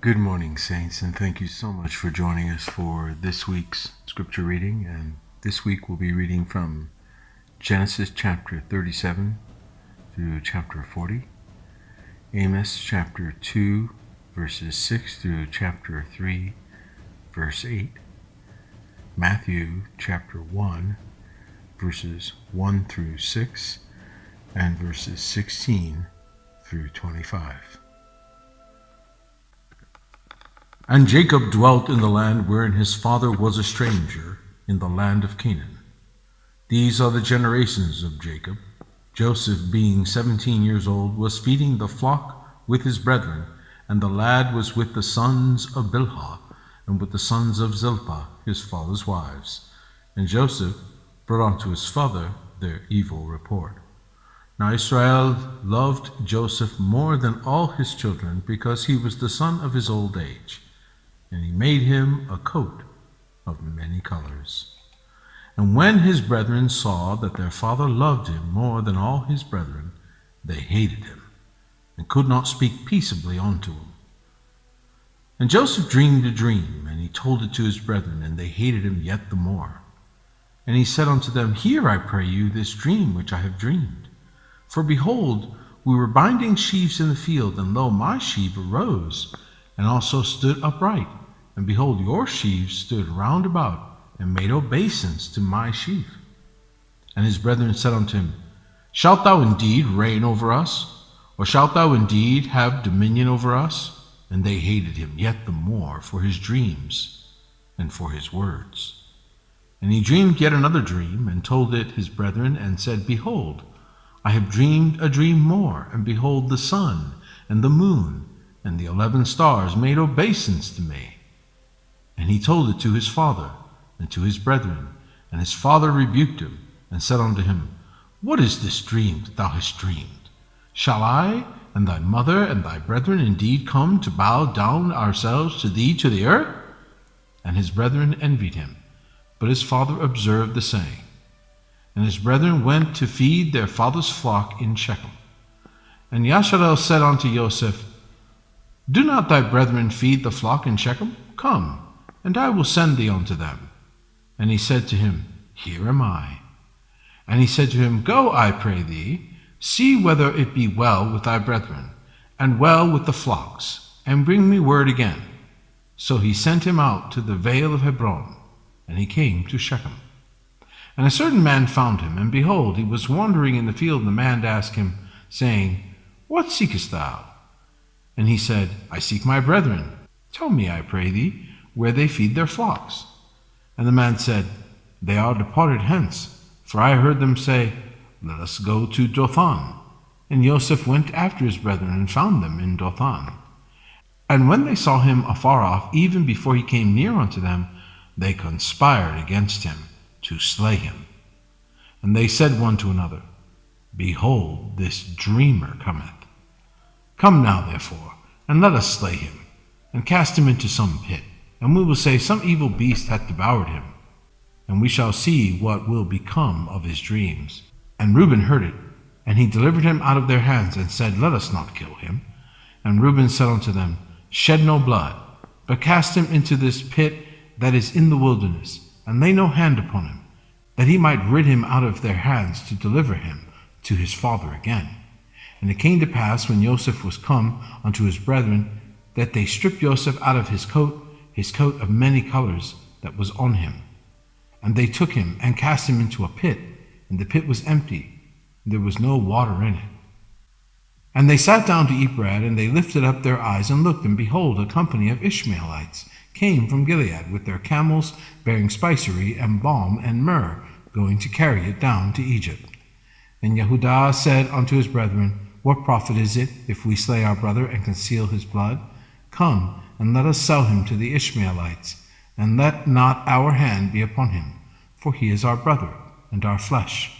Good morning, saints, and thank you so much for joining us for this week's scripture reading. And this week we'll be reading from Genesis chapter 37 through chapter 40, Amos chapter 2 verses 6 through chapter 3 verse 8, Matthew chapter 1 verses 1 through 6, and verses 16 through 25. And Jacob dwelt in the land wherein his father was a stranger, in the land of Canaan. These are the generations of Jacob. Joseph, being 17 years old, was feeding the flock with his brethren, and the lad was with the sons of Bilhah, and with the sons of Zilpah, his father's wives. And Joseph brought unto his father their evil report. Now Israel loved Joseph more than all his children, because he was the son of his old age. And he made him a coat of many colors. And when his brethren saw that their father loved him more than all his brethren, they hated him, and could not speak peaceably unto him. And Joseph dreamed a dream, and he told it to his brethren, and they hated him yet the more. And he said unto them, Hear, I pray you, this dream which I have dreamed. For behold, we were binding sheaves in the field, and lo, my sheaf arose, and also stood upright. And behold, your sheaves stood round about, and made obeisance to my sheaf. And his brethren said unto him, Shalt thou indeed reign over us? Or shalt thou indeed have dominion over us? And they hated him yet the more for his dreams and for his words. And he dreamed yet another dream, and told it his brethren, and said, Behold, I have dreamed a dream more, and behold, the sun and the moon and the 11 stars made obeisance to me. And he told it to his father and to his brethren. And his father rebuked him, and said unto him, What is this dream that thou hast dreamed? Shall I and thy mother and thy brethren indeed come to bow down ourselves to thee to the earth? And his brethren envied him, but his father observed the saying. And his brethren went to feed their father's flock in Shechem. And Yasharel said unto Joseph, Do not thy brethren feed the flock in Shechem? Come, and I will send thee unto them. And he said to him, Here am I. And he said to him, Go, I pray thee, see whether it be well with thy brethren, and well with the flocks, and bring me word again. So he sent him out to the vale of Hebron, and he came to Shechem. And a certain man found him, and behold, he was wandering in the field, and the man asked him, saying, What seekest thou? And he said, I seek my brethren. Tell me, I pray thee, where they feed their flocks. And the man said, They are departed hence, for I heard them say, Let us go to Dothan. And Joseph went after his brethren, and found them in Dothan. And when they saw him afar off, even before he came near unto them, they conspired against him to slay him. And they said one to another, Behold, this dreamer cometh. Come now, therefore, and let us slay him, and cast him into some pit. And we will say, Some evil beast hath devoured him, and we shall see what will become of his dreams. And Reuben heard it, and he delivered him out of their hands, and said, Let us not kill him. And Reuben said unto them, Shed no blood, but cast him into this pit that is in the wilderness, and lay no hand upon him, that he might rid him out of their hands, to deliver him to his father again. And it came to pass, when Joseph was come unto his brethren, that they stripped Joseph out of his coat of many colors that was on him. And they took him, and cast him into a pit, and the pit was empty, and there was no water in it. And they sat down to eat bread, and they lifted up their eyes, and looked, and behold, a company of Ishmaelites came from Gilead, with their camels bearing spicery, and balm, and myrrh, going to carry it down to Egypt. And Yehudah said unto his brethren, What profit is it, if we slay our brother, and conceal his blood? Come, and let us sell him to the Ishmaelites, and let not our hand be upon him, for he is our brother, and our flesh.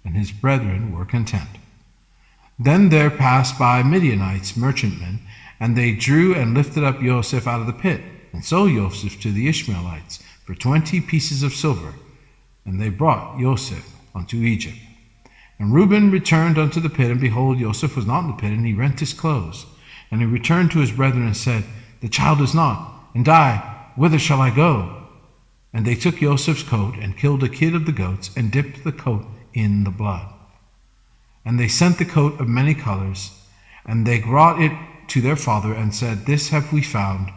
And his brethren were content. Then there passed by Midianites merchantmen, and they drew and lifted up Joseph out of the pit, and sold Joseph to the Ishmaelites for 20 pieces of silver. And they brought Joseph unto Egypt. And Reuben returned unto the pit, and behold, Joseph was not in the pit, and he rent his clothes. And he returned to his brethren and said, "The child is not, and I, whither shall I go?" And they took Joseph's coat and killed a kid of the goats and dipped the coat in the blood. And they sent the coat of many colors, and they brought it to their father and said, "This have we found.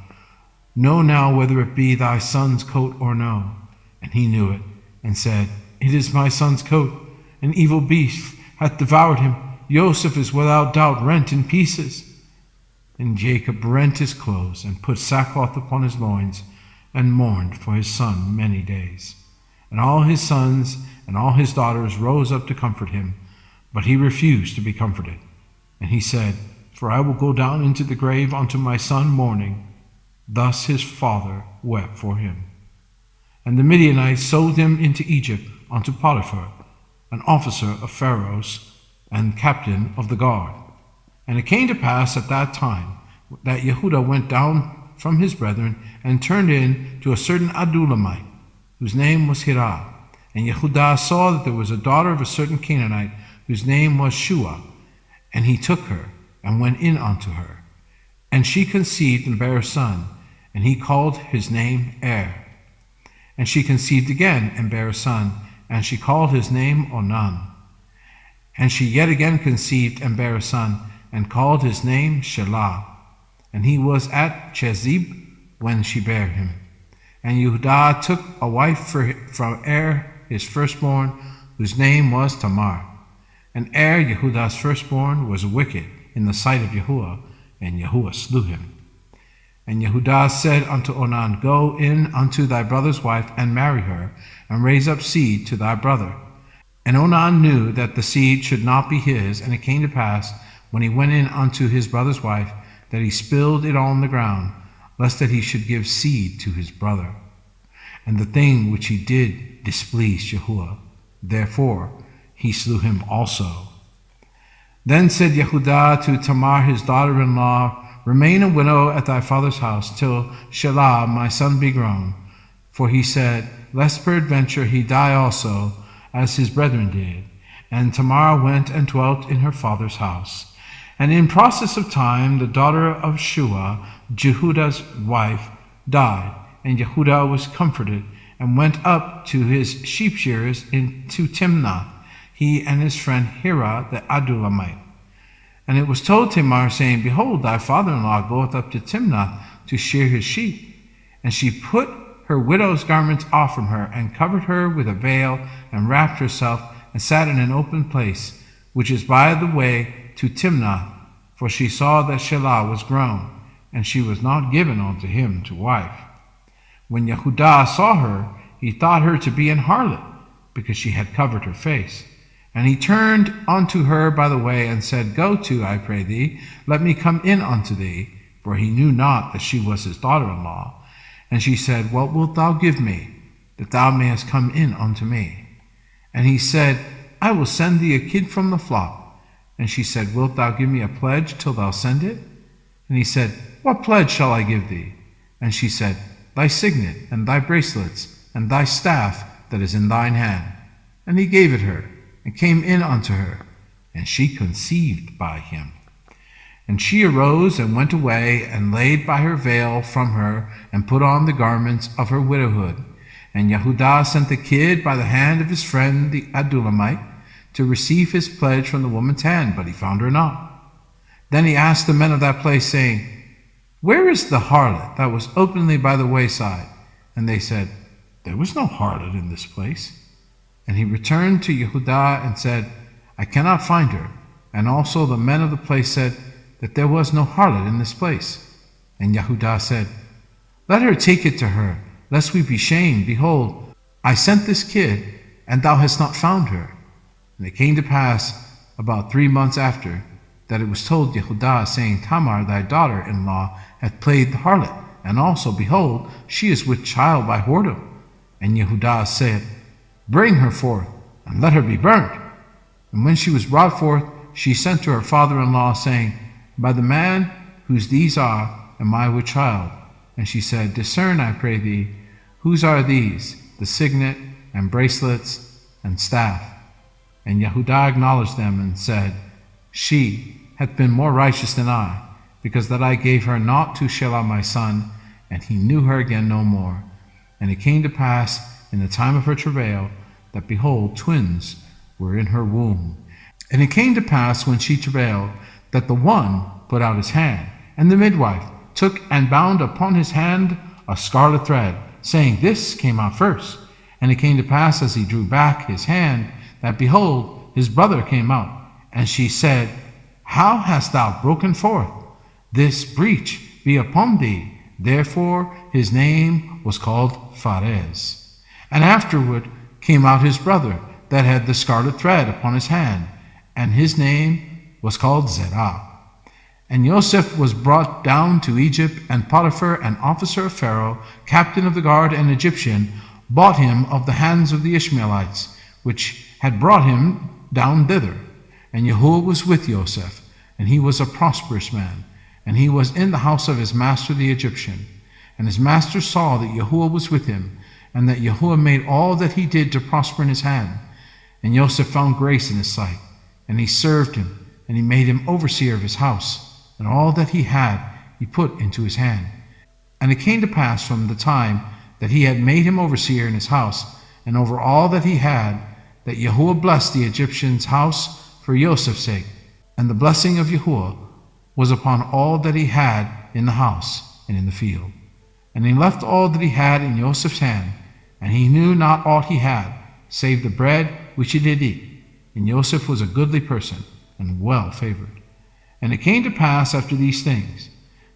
Know now whether it be thy son's coat or no." And he knew it, and said, "It is my son's coat. An evil beast hath devoured him. Joseph is without doubt rent in pieces." And Jacob rent his clothes, and put sackcloth upon his loins, and mourned for his son many days. And all his sons and all his daughters rose up to comfort him, but he refused to be comforted. And he said, "For I will go down into the grave unto my son mourning." Thus his father wept for him. And the Midianites sold him into Egypt unto Potiphar, an officer of Pharaoh's, and captain of the guard. And it came to pass at that time that Yehudah went down from his brethren, and turned in to a certain Adullamite, whose name was Hirah. And Yehudah saw that there was a daughter of a certain Canaanite, whose name was Shua. And he took her, and went in unto her. And she conceived and bare a son, and he called his name And she conceived again, and bare a son, and she called his name Onan. And she yet again conceived, and bare a son, and called his name Shelah. And he was at Chezib when she bare him. And Yehudah took a wife from his firstborn, whose name was Tamar. And Yehudah's firstborn, was wicked in the sight of Yahuwah, and Yahuwah slew him. And Yehudah said unto Onan, "Go in unto thy brother's wife, and marry her, and raise up seed to thy brother." And Onan knew that the seed should not be his, and it came to pass, when he went in unto his brother's wife, that he spilled it on the ground, lest that he should give seed to his brother. And the thing which he did displeased Yahuwah. Therefore he slew him also. Then said Yehudah to Tamar his daughter-in-law, "Remain a widow at thy father's house, till Shelah my son be grown." For he said, "Lest peradventure he die also, as his brethren did." And Tamar went and dwelt in her father's house. And in process of time, the daughter of Shua, Jehudah's wife, died, and Yehudah was comforted, and went up to his sheep shearers into Timnath, he and his friend Hirah the Adullamite. And it was told Tamar, saying, "Behold, thy father-in-law goeth up to Timnath to shear his sheep." And she put her widow's garments off from her, and covered her with a veil, and wrapped herself, and sat in an open place, which is by the way to Timnath, for she saw that Shelah was grown, and she was not given unto him to wife. When Yehudah saw her, he thought her to be an harlot, because she had covered her face. And he turned unto her by the way, and said, "Go to, I pray thee, let me come in unto thee," for he knew not that she was his daughter-in-law. And she said, "What wilt thou give me, that thou mayest come in unto me?" And he said, "I will send thee a kid from the flock." And she said, "Wilt thou give me a pledge till thou send it?" And he said, "What pledge shall I give thee?" And she said, "Thy signet, and thy bracelets, and thy staff that is in thine hand." And he gave it her, and came in unto her, and she conceived by him. And she arose and went away, and laid by her veil from her, and put on the garments of her widowhood. And Yehudah sent the kid by the hand of his friend the Adullamite, to receive his pledge from the woman's hand, but he found her not. Then he asked the men of that place, saying, "Where is the harlot that was openly by the wayside?" And they said, "There was no harlot in this place." And he returned to Yehudah and said, "I cannot find her." And also the men of the place said that there was no harlot in this place. And Yehudah said, "Let her take it to her, lest we be shamed. Behold, I sent this kid, and thou hast not found her." And it came to pass about 3 months after, that it was told Yehudah, saying, "Tamar thy daughter-in-law hath played the harlot, and also, behold, she is with child by whoredom." And Yehudah said, "Bring her forth, and let her be burnt." And when she was brought forth, she sent to her father-in-law, saying, "By the man whose these are, am I with child?" And she said, "Discern, I pray thee, whose are these, the signet, and bracelets, and staff?" And Yehudah acknowledged them, and said, "She hath been more righteous than I, because that I gave her not to Shelah my son, and he knew her again no more. And it came to pass in the time of her travail, that behold, twins were in her womb. And it came to pass when she travailed, that the one put out his hand, and the midwife took and bound upon his hand a scarlet thread, saying, This came out first. And it came to pass, as he drew back his hand, that behold, his brother came out. And she said, How hast thou broken forth? This breach be upon thee. Therefore his name was called Pharez. And afterward came out his brother, that had the scarlet thread upon his hand, and his name was called Zerah. And Joseph was brought down to Egypt, and Potiphar, an officer of Pharaoh, captain of the guard, an Egyptian, bought him of the hands of the Ishmaelites, which had brought him down thither. And Yahuwah was with Joseph, and he was a prosperous man, and he was in the house of his master the Egyptian. And his master saw that Yahuwah was with him, and that Yahuwah made all that he did to prosper in his hand. And Joseph found grace in his sight, and he served him, and he made him overseer of his house, and all that he had he put into his hand. And it came to pass from the time that he had made him overseer in his house, and over all that he had, that Yahuwah blessed the Egyptian's house for Joseph's sake. And the blessing of Yahuwah was upon all that he had in the house and in the field. And he left all that he had in Joseph's hand, and he knew not aught he had, save the bread which he did eat. And Joseph was a goodly person, and well favored. And it came to pass after these things,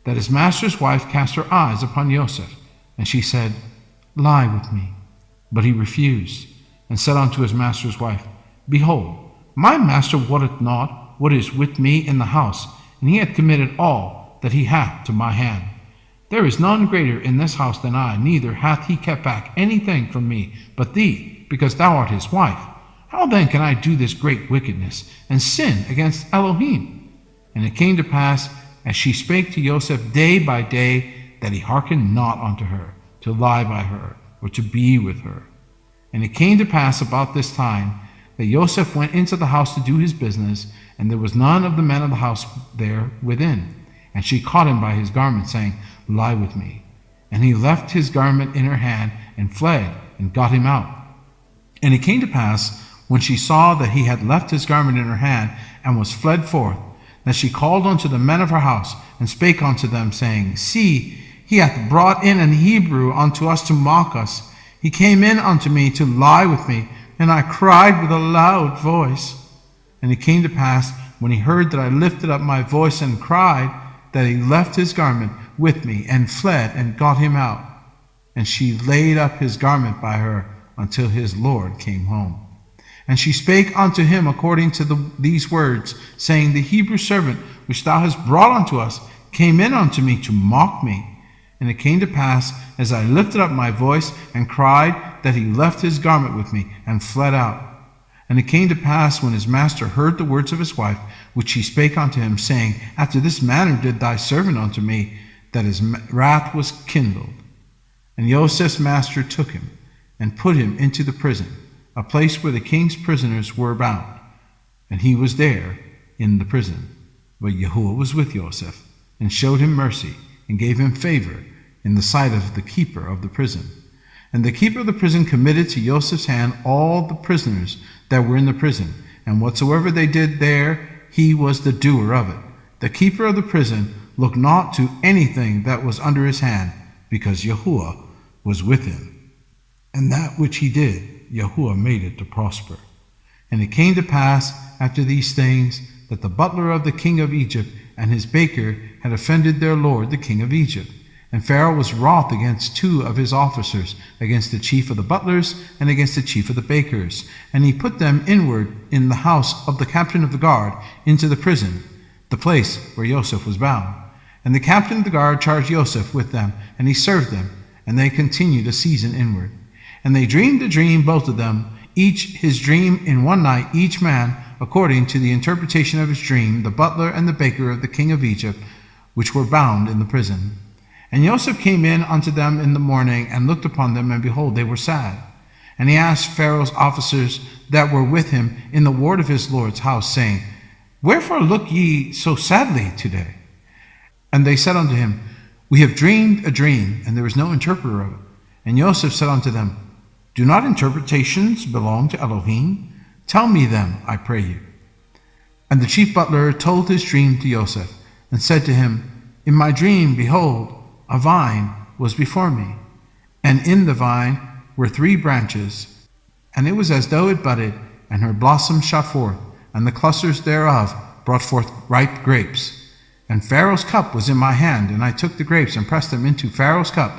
that his master's wife cast her eyes upon Joseph, and she said, Lie with me. But he refused, and said unto his master's wife, Behold, my master wotteth not what is with me in the house, and he hath committed all that he hath to my hand. There is none greater in this house than I, neither hath he kept back anything from me but thee, because thou art his wife. How then can I do this great wickedness, and sin against Elohim? And it came to pass, as she spake to Joseph day by day, that he hearkened not unto her, to lie by her, or to be with her. And it came to pass about this time, that Joseph went into the house to do his business, and there was none of the men of the house there within. And she caught him by his garment, saying, Lie with me. And he left his garment in her hand, and fled, and got him out. And it came to pass, when she saw that he had left his garment in her hand, and was fled forth, that she called unto the men of her house, and spake unto them, saying, See, he hath brought in an Hebrew unto us to mock us. He came in unto me to lie with me, and I cried with a loud voice. And it came to pass, when he heard that I lifted up my voice and cried, that he left his garment with me, and fled, and got him out. And she laid up his garment by her until his Lord came home. And she spake unto him according to these words, saying, The Hebrew servant which thou hast brought unto us came in unto me to mock me. And it came to pass, as I lifted up my voice and cried, that he left his garment with me, and fled out. And it came to pass, when his master heard the words of his wife, which she spake unto him, saying, After this manner did thy servant unto me, that his wrath was kindled. And Joseph's master took him, and put him into the prison, a place where the king's prisoners were bound. And he was there in the prison. But Yahuwah was with Joseph, and showed him mercy, and gave him favor in the sight of the keeper of the prison. And the keeper of the prison committed to Joseph's hand all the prisoners that were in the prison, and whatsoever they did there, he was the doer of it. The keeper of the prison looked not to anything that was under his hand, because Yahuwah was with him. And that which he did, Yahuwah made it to prosper. And it came to pass after these things, that the butler of the king of Egypt and his baker had offended their lord the king of Egypt. And Pharaoh was wroth against two of his officers, against the chief of the butlers, and against the chief of the bakers. And he put them inward in the house of the captain of the guard, into the prison, the place where Joseph was bound. And the captain of the guard charged Joseph with them, and he served them, and they continued a season inward. And they dreamed a dream, both of them, each his dream in one night, each man according to the interpretation of his dream, the butler and the baker of the king of Egypt, which were bound in the prison. And Joseph came in unto them in the morning, and looked upon them, and behold, they were sad. And he asked Pharaoh's officers that were with him in the ward of his lord's house, saying, Wherefore look ye so sadly today? And they said unto him, We have dreamed a dream, and there is no interpreter of it. And Joseph said unto them, Do not interpretations belong to Elohim? Tell me them, I pray you. And the chief butler told his dream to Joseph, and said to him, In my dream, behold, a vine was before me, and in the vine were 3 branches, and it was as though it budded, and her blossoms shot forth, and the clusters thereof brought forth ripe grapes. And Pharaoh's cup was in my hand, and I took the grapes and pressed them into Pharaoh's cup,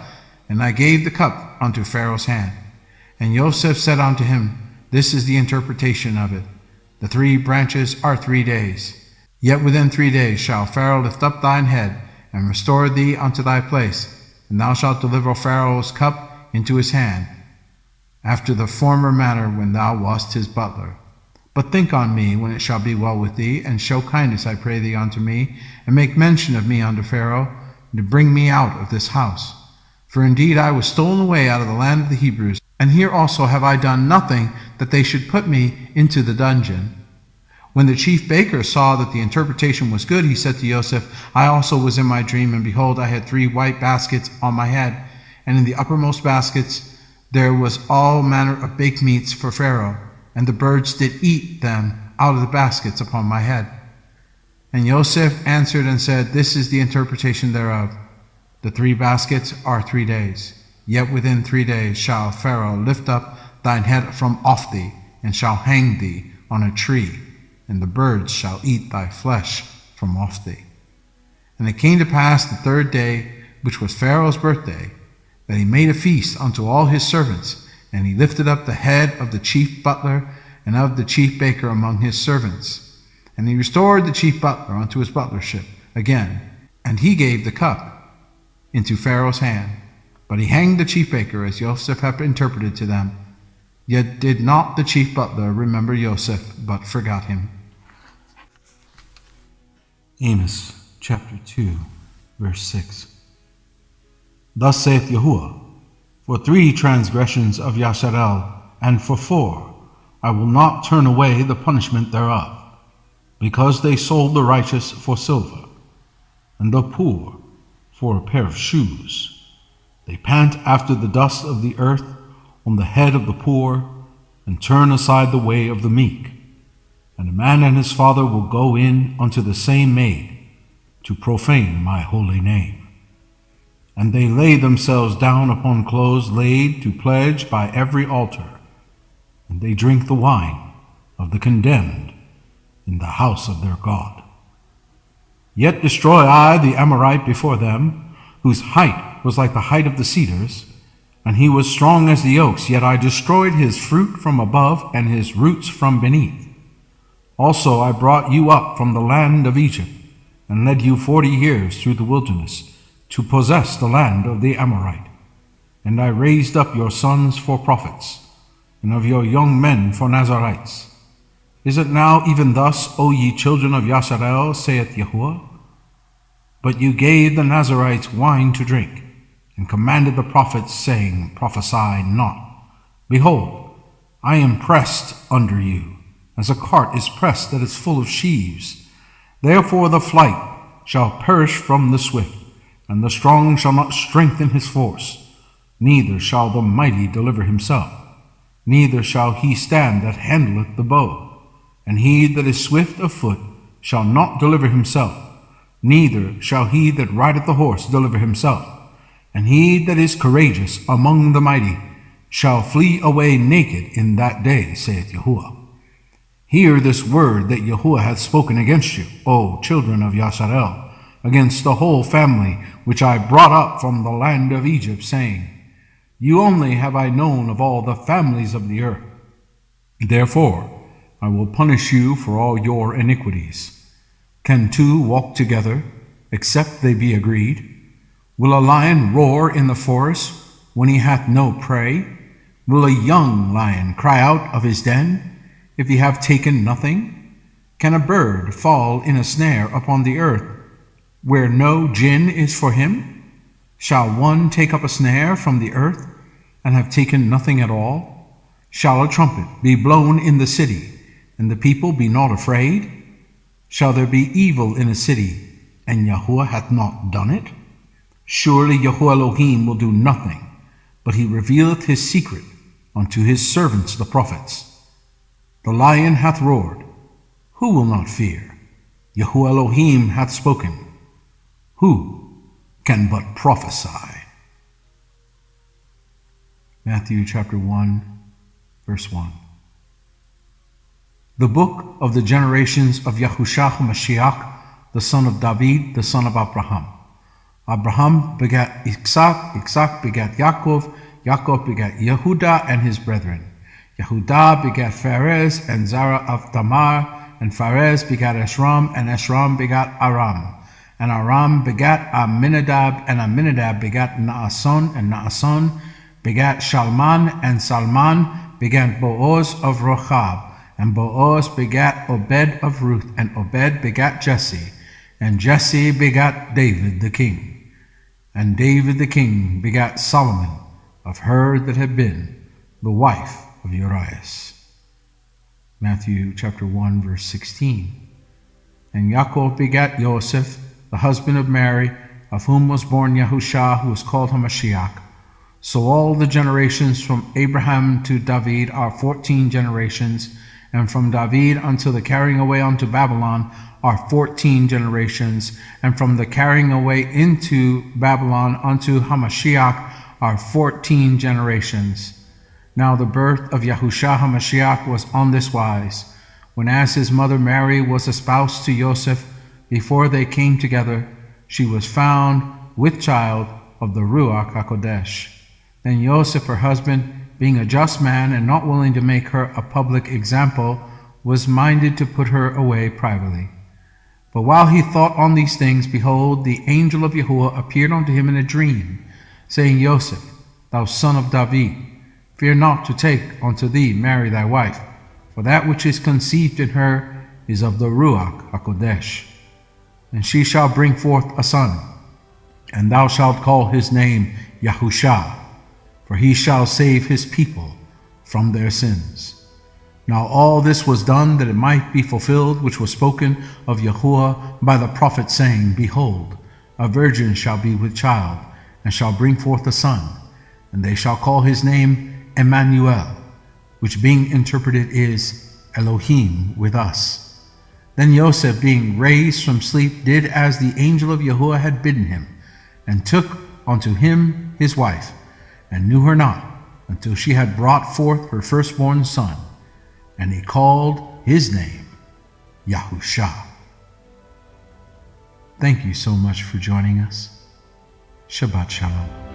and I gave the cup unto Pharaoh's hand. And Joseph said unto him, This is the interpretation of it. The 3 branches are 3 days. Yet within 3 days shall Pharaoh lift up thine head, and restore thee unto thy place, and thou shalt deliver Pharaoh's cup into his hand, after the former manner when thou wast his butler. But think on me when it shall be well with thee, and show kindness, I pray thee, unto me, and make mention of me unto Pharaoh, to bring me out of this house. For indeed I was stolen away out of the land of the Hebrews, and here also have I done nothing that they should put me into the dungeon. When the chief baker saw that the interpretation was good, he said to Joseph, I also was in my dream, and behold, I had 3 white baskets on my head, and in the uppermost baskets there was all manner of baked meats for Pharaoh, and the birds did eat them out of the baskets upon my head. And Joseph answered and said, This is the interpretation thereof. The 3 baskets are 3 days. Yet within 3 days shall Pharaoh lift up thine head from off thee, and shall hang thee on a tree, and the birds shall eat thy flesh from off thee. And it came to pass the 3rd day, which was Pharaoh's birthday, that he made a feast unto all his servants, and he lifted up the head of the chief butler and of the chief baker among his servants. And he restored the chief butler unto his butlership again, and he gave the cup into Pharaoh's hand. But he hanged the chief baker, as Joseph had interpreted to them. Yet did not the chief butler remember Joseph, but forgot him. Amos chapter 2, verse 6. Thus saith Yahuwah, For 3 transgressions of Yasharel, and for 4, I will not turn away the punishment thereof, because they sold the righteous for silver, and the poor for a pair of shoes. They pant after the dust of the earth on the head of the poor, and turn aside the way of the meek. And a man and his father will go in unto the same maid, to profane my holy name. And they lay themselves down upon clothes laid to pledge by every altar, and they drink the wine of the condemned in the house of their God. Yet destroy I the Amorite before them, whose height was like the height of the cedars, and he was strong as the oaks, yet I destroyed his fruit from above, and his roots from beneath. Also I brought you up from the land of Egypt, and led you 40 years through the wilderness, to possess the land of the Amorite. And I raised up your sons for prophets, and of your young men for Nazarites. Is it now even thus, O ye children of Yasharel, saith Yahuwah? But you gave the Nazarites wine to drink, and commanded the prophets, saying, Prophesy not. Behold, I am pressed under you, as a cart is pressed that is full of sheaves. Therefore the flight shall perish from the swift, and the strong shall not strengthen his force. Neither shall the mighty deliver himself, neither shall he stand that handleth the bow. And he that is swift of foot shall not deliver himself, neither shall he that rideth the horse deliver himself. And he that is courageous among the mighty shall flee away naked in that day, saith Yahuwah. Hear this word that Yahuwah hath spoken against you, O children of Yasharel, against the whole family which I brought up from the land of Egypt, saying, You only have I known of all the families of the earth. Therefore I will punish you for all your iniquities. Can 2 walk together, except they be agreed? Will a lion roar in the forest when he hath no prey? Will a young lion cry out of his den, if he have taken nothing? Can a bird fall in a snare upon the earth, where no gin is for him? Shall one take up a snare from the earth, and have taken nothing at all? Shall a trumpet be blown in the city, and the people be not afraid? Shall there be evil in a city, and Yahuwah hath not done it? Surely Yahuwah Elohim will do nothing, but he revealeth his secret unto his servants the prophets. The lion hath roared, who will not fear? Yahuwah Elohim hath spoken, who can but prophesy? Matthew chapter 1, verse 1. The book of the generations of Yahushua HaMashiach, the son of David, the son of Abraham. Abraham begat Isaac, Isaac begat Yaakov, Yaakov begat Yehuda and his brethren. Yehuda begat Pharez and Zara of Tamar, and Pharez begat Esrom, and Esrom begat Aram. And Aram begat Aminadab, and Aminadab begat Naason, and Naason begat Shalman, and Salman begat Booz of Rochab, and Booz begat Obed of Ruth, and Obed begat Jesse, and Jesse begat David the king. And David the king begat Solomon of her that had been the wife of Uriah. Matthew chapter 1, verse 16. And Yaakov begat Joseph, the husband of Mary, of whom was born Yahushua, who was called Hamashiach. So all the generations from Abraham to David are 14 generations, and from David until the carrying away unto Babylon are 14 generations, and from the carrying away into Babylon unto Hamashiach are 14 generations. Now the birth of Yahushua HaMashiach was on this wise, when as his mother Mary was espoused to Joseph, before they came together, she was found with child of the Ruach HaKodesh. Then Joseph, her husband, being a just man and not willing to make her a public example, was minded to put her away privately. But while he thought on these things, behold, the angel of Yahuwah appeared unto him in a dream, saying, Joseph, thou son of David, fear not to take unto thee Mary thy wife, for that which is conceived in her is of the Ruach HaKodesh. And she shall bring forth a son, and thou shalt call his name Yahushua, for he shall save his people from their sins. Now all this was done that it might be fulfilled, which was spoken of Yahuwah by the prophet, saying, Behold, a virgin shall be with child, and shall bring forth a son, and they shall call his name Emmanuel, which being interpreted is Elohim with us. Then Joseph, being raised from sleep, did as the angel of Yahuwah had bidden him, and took unto him his wife, and knew her not until she had brought forth her firstborn son, and he called his name Yahushua. Thank you so much for joining us. Shabbat Shalom.